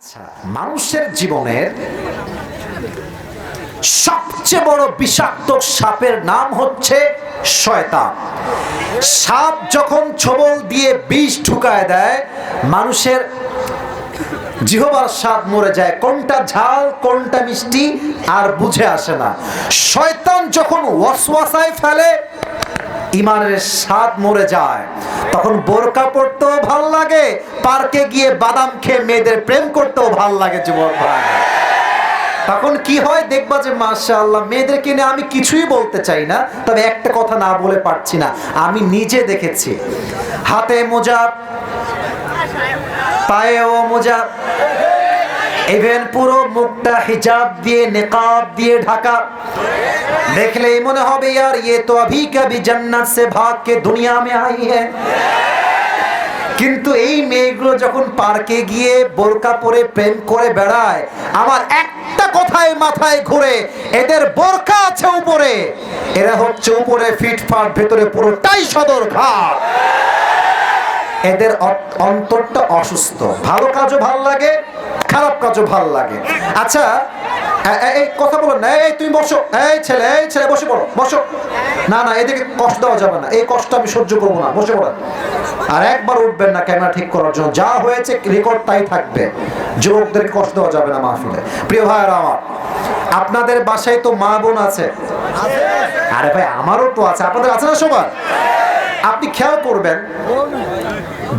আচ্ছা, মানুষের জীবনের সবচেয়ে বড় বিষাক্ত সাপের নাম হচ্ছে শয়তান। সাপ যখন ছোবল দিয়ে বিষ ঢুকায় দেয়, মানুষের জিহ্বার স্বাদ মরে যায়, কোনটা ঝাল কোনটা মিষ্টি আর বুঝে আসে না। শয়তান যখন ওয়াসওয়াসায় ফেলে, ইমানের স্বাদ মরে যায়। তখন বোরকা পড়তেও ভাল লাগে, পার্কে গিয়ে বাদাম খেয়ে মেয়েদের প্রেম করতেও ভাল লাগে। যুবক ভাই, তখন কি হয় দেখবা যে মাশাআল্লাহ, মেয়েদেরকে নিয়ে আমি কিছুই বলতে চাই না, তবে একটা কথা না বলে পারছি না। আমি নিজে দেখেছি, হাতে মোজা, পায়েও মোজা, ইভেন পুরো মুখটা হিজাব দিয়ে নিকাব দিয়ে ঢাকা। দেখলেই মনে হবে यार ये तो अभी कभी जन्नत से भाग के दुनिया में आई है। কিন্তু এই মেয়েগুলো যখন পার্কে গিয়ে বোরকা পরে প্রেম করে বেড়ায়, আমার একটা কথাই মাথায় ঘুরে, এদের বোরকা আছে উপরে, এরা হচ্ছে উপরে ফিটফাট, ভেতরে পুরোটাই সদরঘাট। এদের অন্তরটা অসুস্থ। ভালো কাজও ভাল লাগে, খারাপ কাজও ভাল লাগে। আচ্ছা, এই কথা বলো না, এই তুমি বসো, এই ছেলে বসে পড়ো, বসো। না না, এদিকে কষ্ট দেওয়া যাবে না, এই কষ্ট আমি সহ্য করবো না, বসে পড়ো। আর একবার উঠবেন না ক্যামেরা ঠিক করার জন্য, যা হয়েছে রেকর্ড তাই থাকবে। যুবকদেরকে কষ্ট দেওয়া যাবে না মাহফিলে। প্রিয় ভাইয়েরা আমার, আপনাদের বাসায় তো মা বোন আছে। আরে ভাই, আমারও তো আছে, আপনাদের আছে না সবার? আপনি খেয়াল করবেন,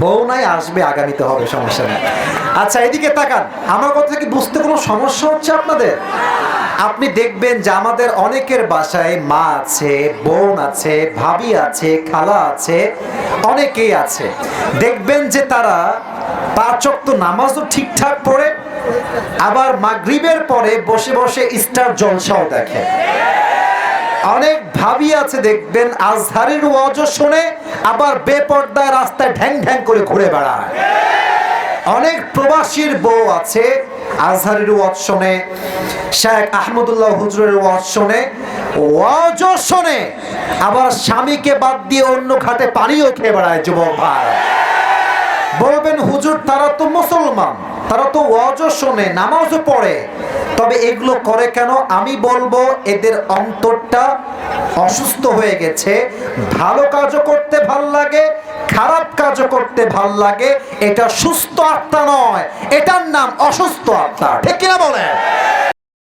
বউ নাই, আসবে, আগামীতে হবে, সমস্যা নেই। আচ্ছা, এদিকে তাকান, আমার কথা কি বুঝতে কোনো সমস্যা হচ্ছে আপনাদের? আপনি দেখবেন যে আমাদের অনেকের বাসায় মা আছে, বোন আছে, ভাবি আছে, খালা আছে, অনেকেই আছে। দেখবেন যে তারা 5 ওয়াক্ত নামাজও ঠিকঠাক পড়ে, আবার মাগরিবের পরে বসে বসে স্টার জলসাও দেখে। অনেক ভাবি আছে দেখবেন আজহারের ওয়াজও শোনে, আবার বেপর্দায় রাস্তায় ঢ্যাং ঢ্যাং করে ঘুরে বেড়ায়। অনেক প্রবাসীর বউ আছে, আজহারের ওয়াজ শোনে, শেখ আহমদুল্লাহ হুজুরের ওয়াজ শোনে, ওয়াজও শোনে, আবার স্বামীকে বাদ দিয়ে অন্য ঘাটে পানিও খেয়ে বেড়ায়। যুবক ভাই, বলবেন হুজুর তারা তো মুসলমান, তারা তো ওয়াজও শোনে, নামাজও পড়ে, তবে এগুলো করে কেন? আমি বলবো এদের অন্তরটা অসুস্থ হয়ে গেছে। ভালো কাজও করতে ভাল লাগে, খারাপ কাজও করতে ভাল লাগে। এটা সুস্থ আত্মা নয়, এটার নাম অসুস্থ আত্মা। ঠিক কিনা বলেন?